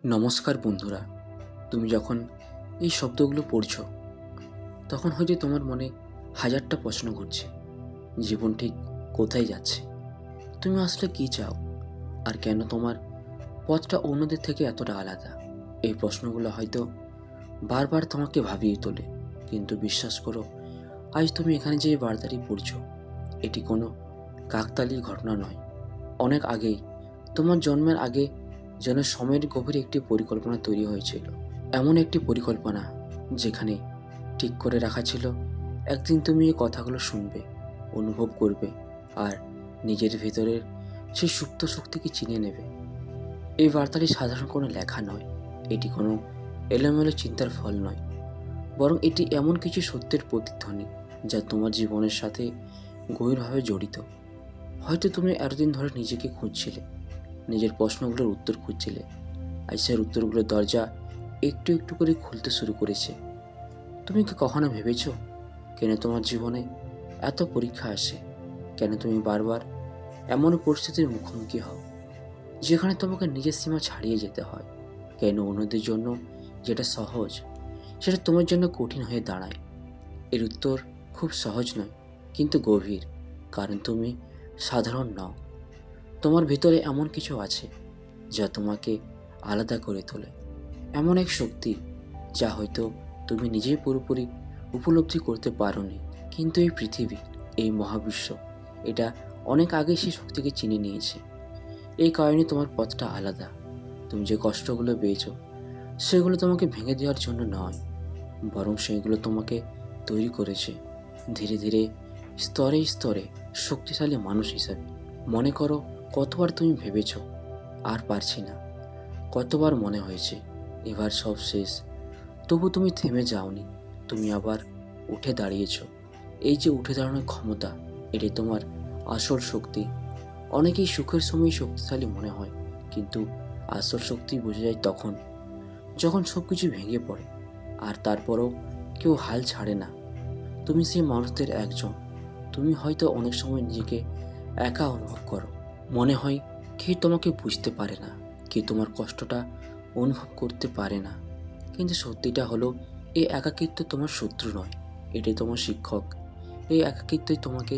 নমস্কার বন্ধুরা। তুমি যখন এই শব্দগুলো পড়ছো তখন হয়তো তোমার মনে হাজারটা প্রশ্ন ঘুরছে। জীবন ঠিক কোথায় যাচ্ছে? তুমি আসলে কি চাও? আর কেন তোমার পথটা অন্যদের থেকে এতটা আলাদা? এই প্রশ্নগুলো হয়তো বারবার তোমাকে ভাবিয়ে তোলে, কিন্তু বিশ্বাস করো, আজ তুমি এখানে যে বার্তাটি পড়ছো এটি কোনো কাকতালীয় ঘটনা নয়। অনেক আগেই, তোমার জন্মের আগে, যেন সময়ের গভীরে একটি পরিকল্পনা তৈরি হয়েছিল। এমন একটি পরিকল্পনা যেখানে ঠিক করে রাখা ছিল, একদিন তুমি এই কথাগুলো শুনবে, অনুভব করবে, আর নিজের ভেতরের সেই সুপ্ত শক্তিকে চিনে নেবে। এই বার্তাটি সাধারণ কোনো লেখা নয়, এটি কোনো এলোমেলো চিন্তার ফল নয়, বরং এটি এমন কিছু সত্যের প্রতিধ্বনি যা তোমার জীবনের সাথে গভীরভাবে জড়িত। হয়তো তুমি এতদিন ধরে নিজেকে খুঁজছিলে, নিজের প্রশ্নগুলোর উত্তর খুঁজছিলে। আজ সেই উত্তরগুলোর দরজা একটু একটু করে খুলতে শুরু করেছে। তুমি কি কখনো ভেবেছো কেন তোমার জীবনে এত পরীক্ষা আসে? কেন তুমি বারবার এমন পরিস্থিতির মুখোমুখি হও যেখানে তোমাকে নিজের সীমা ছাড়িয়ে যেতে হয়? কেন অন্যদের জন্য যেটা সহজ সেটা তোমার জন্য কঠিন হয়ে দাঁড়ায়? এর উত্তর খুব সহজ নয়, কিন্তু গভীর। কারণ তুমি সাধারণ নও। তোমার ভিতরে এমন কিছু আছে যা তোমাকে আলাদা করে তোলে, এমন এক শক্তি যা হয়তো তুমি নিজেই পুরোপুরি উপলব্ধি করতে পারোনি। কিন্তু এই পৃথিবী, এই মহাবিশ্ব, এটা অনেক আগে সেই শক্তিকে চিনে নিয়েছে। এই কারণে তোমার পথটা আলাদা। তুমি যে কষ্টগুলো পেয়েছো সেগুলো তোমাকে ভেঙে দেওয়ার জন্য নয়, বরং সেগুলো তোমাকে তৈরি করেছে ধীরে ধীরে, স্তরে স্তরে, শক্তিশালী মানুষ হিসাবে। মনে করো, কতবার তুমি ভেবেছো আর পারছি না, কতবার মনে হয়েছে এবার সব শেষ, তবু তুমি থেমে যাওনি। তুমি আবার উঠে দাঁড়িয়েছো। এই যে উঠে দাঁড়ানোর ক্ষমতা, এটাই তোমার আসল শক্তি। অনেকেই সুখের সময় শক্তিশালী মনে হয়, কিন্তু আসল শক্তি বোঝা যায় তখন যখন সব কিছু ভেঙে পড়ে, আর তারপরও কেউ হাল ছাড়ে না। তুমি সেই মানুষদের একজন। তুমি হয়তো অনেক সময় নিজেকে একা অনুভব করো। মনে হয় কেউ তোমাকে বুঝতে পারে না, কেউ তোমার কষ্টটা অনুভব করতে পারে না। কিন্তু সত্যিটা হলো, এই একাকিত্ব তোমার শত্রু নয়, এটাই তোমার শিক্ষক। এই একাকিত্বই তোমাকে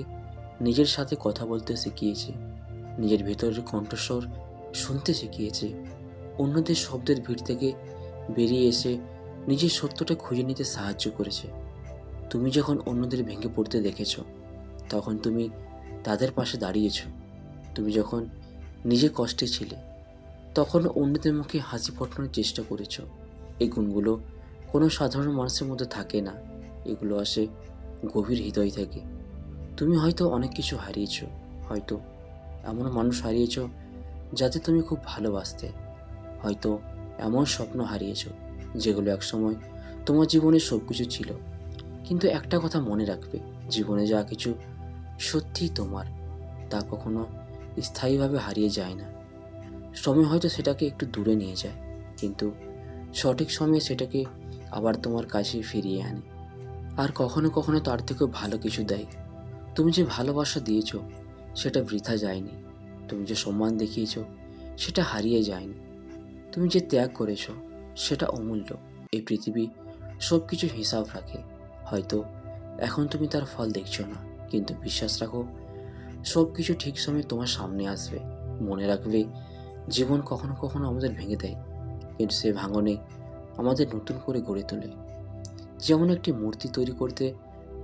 নিজের সাথে কথা বলতে শিখিয়েছে, নিজের ভেতরের কণ্ঠস্বর শুনতে শিখিয়েছে, অন্যদের শব্দের ভিড় থেকে বেরিয়ে এসে নিজের সত্যটা খুঁজে নিতে সাহায্য করেছে। তুমি যখন অন্যদের ভেঙে পড়তে দেখেছ, তখন তুমি তাদের পাশে দাঁড়িয়েছ। তুমি যখন নিজে কষ্টে ছিলে, তখন অন্যদের মুখে হাসি ফোটানোর চেষ্টা করেছ। এই গুণগুলো কোনো সাধারণ মানুষের মধ্যে থাকে না, এগুলো আসে গভীর হৃদয় থেকে। তুমি হয়তো অনেক কিছু হারিয়েছ, হয়তো এমন মানুষ হারিয়েছ যাতে তুমি খুব ভালোবাসতে, হয়তো এমন স্বপ্ন হারিয়েছ যেগুলো একসময় তোমার জীবনে সব কিছু ছিল। কিন্তু একটা কথা মনে রাখবে, জীবনে যা কিছু সত্যিই তোমার, তা কখনো স্থায়ীভাবে হারিয়ে যায় না। সময় হয়তো সেটাকে একটু দূরে নিয়ে যায়, কিন্তু সঠিক সময়ে সেটাকে আবার তোমার কাছে ফিরিয়ে আনে। আর কখনো কখনো তার থেকেও ভালো কিছু দেয়। তুমি যে ভালোবাসা দিয়েছ সেটা বৃথা যায়নি, তুমি যে সম্মান দেখিয়েছ সেটা হারিয়ে যায়নি, তুমি যে ত্যাগ করেছ সেটা অমূল্য। এই পৃথিবী সব কিছু হিসাব রাখে। হয়তো এখন তুমি তার ফল দেখছো না, কিন্তু বিশ্বাস রাখো, সব কিছু ঠিক সময়ে তোমার সামনে আসবে। মনে রাখবে, জীবন কখনো কখনো আমাদের ভেঙে দেয়, কিন্তু সে ভাঙনে আমাদের নতুন করে গড়ে তোলে। যেমন একটি মূর্তি তৈরি করতে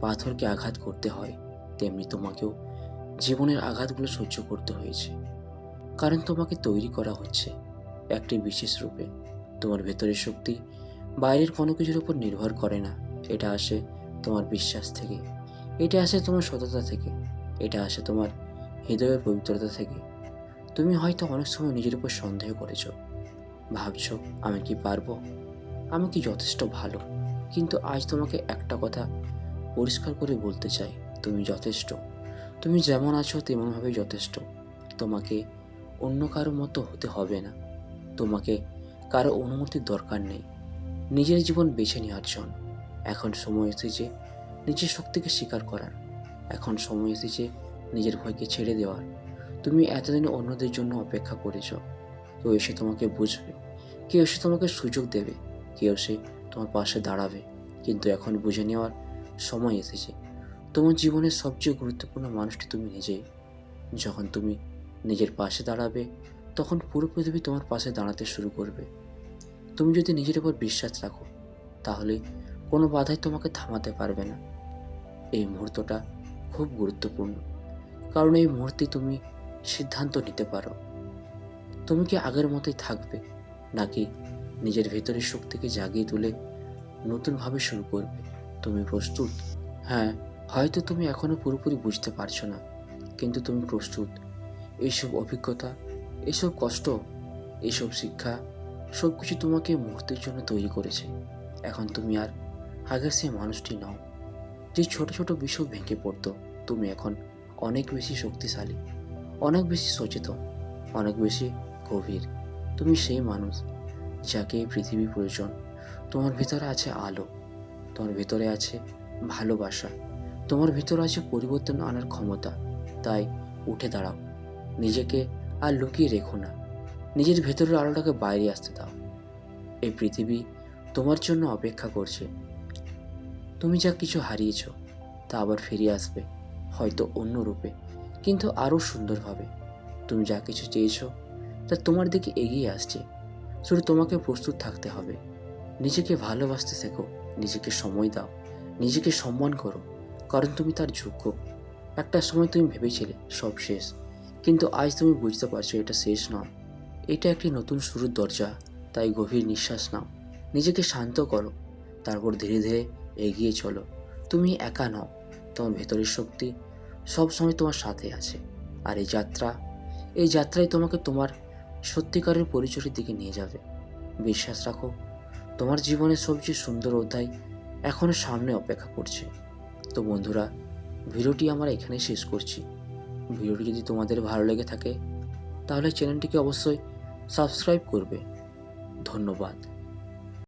পাথরকে আঘাত করতে হয়, তেমনি তোমাকেও জীবনের আঘাতগুলো সহ্য করতে হয়েছে। কারণ তোমাকে তৈরি করা হচ্ছে একটি বিশেষ রূপে। তোমার ভেতরের শক্তি বাইরের কোনো কিছুর উপর নির্ভর করে না, এটা আসে তোমার বিশ্বাস থেকে, এটা আসে তোমার সততা থেকে, এটা আসে তোমার হৃদয়ের পবিত্রতা থেকে। তুমি হয়তো অনেক সময় নিজের উপর সন্দেহ করেছো, ভাবছো, আমি কি পারবো, আমি কি যথেষ্ট ভালো? কিন্তু আজ তোমাকে একটা কথা পরিষ্কার করে বলতে চাই, তুমি যথেষ্ট। তুমি যেমন আছো তেমনভাবেই যথেষ্ট। তোমাকে অন্য কারো মতো হতে হবে না, তোমাকে কারো অনুমতির দরকার নেই নিজের জীবন বেছে নেওয়ার জন্য। এখন সময় এসেছে নিজের শক্তিকে স্বীকার করার, এখন সময় এসেছে নিজের ভয়কে ছেড়ে দেওয়ার। তুমি এতদিন অন্যদের জন্য অপেক্ষা করেছ, কেউ এসে তোমাকে বুঝবে, কেউ এসে তোমাকে সুযোগ দেবে, কেউ এসে তোমার পাশে দাঁড়াবে, কিন্তু এখন বুঝে নেওয়ার সময় এসেছে তোমার জীবনের সবচেয়ে গুরুত্বপূর্ণ মানুষটি তুমি নিজেই। যখন তুমি নিজের পাশে দাঁড়াবে, তখন পুরো পৃথিবী তোমার পাশে দাঁড়াতে শুরু করবে। তুমি যদি নিজের উপর বিশ্বাস রাখো, তাহলে কোনো বাধাই তোমাকে থামাতে পারবে না। এই মুহূর্তটা খুব গুরুত্বপূর্ণ, কারণ এই মুহূর্তে তুমি সিদ্ধান্ত নিতে পারো তুমি কি আগের মতোই থাকবে, নাকি নিজের ভেতরের শক্তিকে জাগিয়ে তুলে নতুনভাবে শুরু করবে। তুমি প্রস্তুত? হ্যাঁ, হয়তো তুমি এখনো পুরোপুরি বুঝতে পারছো না, কিন্তু তুমি প্রস্তুত। এইসব অভিজ্ঞতা, এসব কষ্ট, এসব শিক্ষা, সব কিছু তোমাকে মুহূর্তের জন্য তৈরি করেছে। এখন তুমি আর আগের সেই মানুষটি নও যে ছোট ছোট বিষয় ভেঙে পড়তো। তুমি এখন অনেক বেশি শক্তিশালী, অনেক বেশি সচেতন, অনেক বেশি গভীর। তুমি সেই মানুষ যাকে এই পৃথিবী প্রয়োজন। তোমার ভিতরে আছে আলো, তোমার ভিতরে আছে ভালোবাসা, তোমার ভিতরে আছে পরিবর্তন আনার ক্ষমতা। তাই উঠে দাঁড়াও, নিজেকে আর লুকিয়ে রেখো না, নিজের ভেতরের আলোটাকে বাইরে আসতে দাও। এই পৃথিবী তোমার জন্য অপেক্ষা করছে। তুমি যা কিছু হারিয়েছ তা আবার ফিরে আসবে, হয়তো অন্য রূপে, কিন্তু আরও সুন্দরভাবে। তুমি যা কিছু চেয়েছ তা তোমার দিকে এগিয়ে আসছে, শুধু তোমাকে প্রস্তুত থাকতে হবে। নিজেকে ভালোবাসতে শেখো, নিজেকে সময় দাও, নিজেকে সম্মান করো, কারণ তুমি তার যোগ্য। একটা সময় তুমি ভেবেছিলে সব শেষ, কিন্তু আজ তুমি বুঝতে পারছো এটা শেষ নয়, এটা একটি নতুন শুরুর দরজা। তাই গভীর নিঃশ্বাস নাও, নিজেকে শান্ত করো, তারপর ধীরে ধীরে এগিয়ে চলো। তুমি একা নও, তোমার ভেতরের শক্তি সবসময় তোমার সাথে আছে। আর এই যাত্রায় তোমাকে তোমার সত্যিকারের পরিচয়ের দিকে নিয়ে যাবে। বিশ্বাস রাখো, তোমার জীবনের সবচেয়ে সুন্দর অধ্যায় এখনো সামনে অপেক্ষা করছে। তো বন্ধুরা, ভিডিওটি আমরা এখানেই শেষ করছি। ভিডিওটি যদি তোমাদের ভালো লেগে থাকে, তাহলে চ্যানেলটিকে অবশ্যই সাবস্ক্রাইব করবে। ধন্যবাদ।